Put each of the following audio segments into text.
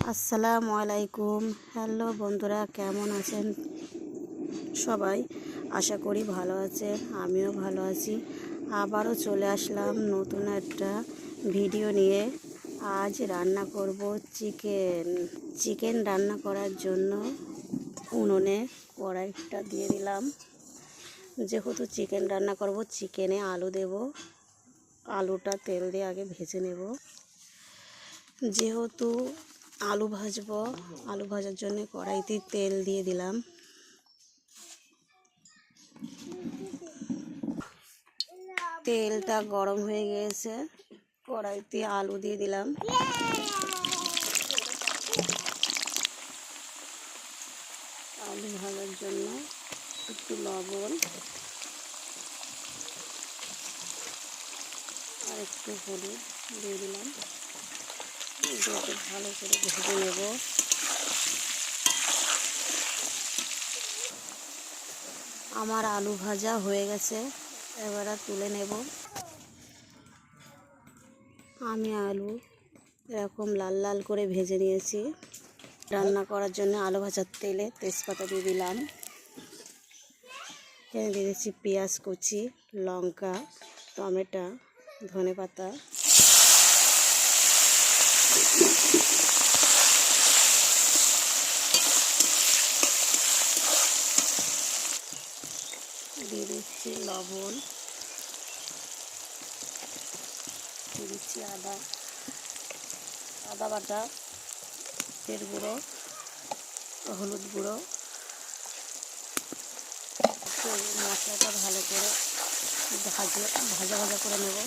আসসালামু আলাইকুম। হ্যালো বন্ধুরা, কেমন আছেন সবাই? আশা করি ভালো আছেন, আমিও ভালো আছি। আবারও চলে আসলাম নতুন একটা ভিডিও নিয়ে। আজ রান্না করব চিকেন রান্না করার জন্য উনুনে কড়াইটা দিয়ে দিলাম। যেহেতু চিকেন রান্না করব, চিকেনে আলু দেব। আলুটা তেল দিয়ে আগে ভেজে নেব। যেহেতু আলু ভাজবো, আলু ভাজার জন্য কড়াইতে তেল দিয়ে দিলাম। তেলটা গরম হয়ে গিয়েছে, কড়াইতে আলু দিয়ে দিলাম। আলু ভাজার জন্য একটু লবণ আর একটু হলুদ দিয়ে দিলাম। এটাকে ভালো করে ভেজে নেব। আমার আলু ভাজা হয়ে গেছে, এবারে তুলে নেব। আমি আলু এরকম লাল লাল করে ভেজে নিয়েছি। রান্না করার জন্য আলু ভাজার তেলে তেজপাতা দিয়ে দিলাম। এখানে দিয়ে দিচ্ছি পেঁয়াজ কুচি, লঙ্কা, টমেটো, ধনেপাতা। দিয়ে দিচ্ছি লবণ, দিয়ে দিচ্ছি আদা বাটা, তেল গুঁড়ো, হলুদ গুঁড়ো। মশলাটা ভালো করে ভাজা ভাজা করে নেব।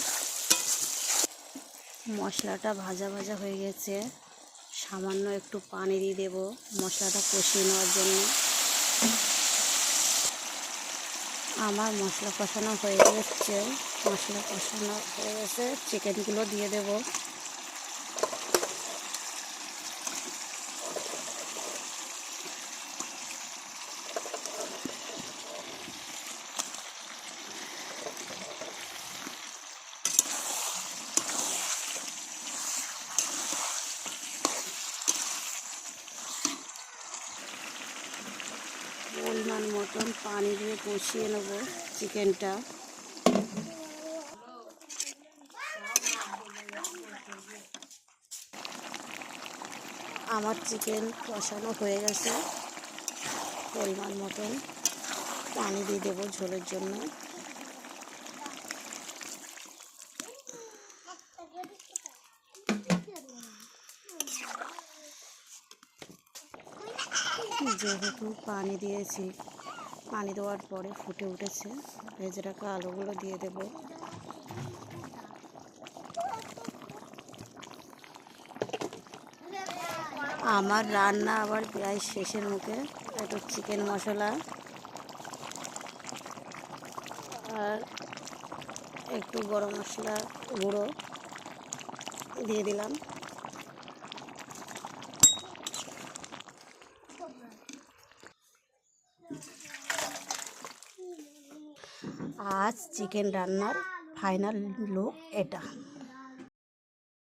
মশলাটা ভাজা ভাজা হয়ে গেছে, সামান্য একটু পানি দিয়ে দেব মশলাটা কষিয়ে নেওয়ার জন্য। আমার মশলা কষানো হয়ে গেছে, চিকেনগুলো দিয়ে দেব। পরিমাণ মতন পানি দিয়ে কষিয়ে নেব চিকেনটা। আমার চিকেন কষানো হয়ে গেছে, পরিমাণ মতন পানি দিয়ে দেবো ঝোলের জন্য। যেহেতু পানি দিয়েছি, পানি দেওয়ার পরে ফুটে উঠেছে, ভেজে রাখা আলুগুলো দিয়ে দেব। আমার রান্না আবার প্রায় শেষের মুখে। একটু চিকেন মশলা আর একটু গরম মশলা গুঁড়ো দিয়ে দিলাম। আজ চিকেন রান্নার ফাইনাল লুক এটা।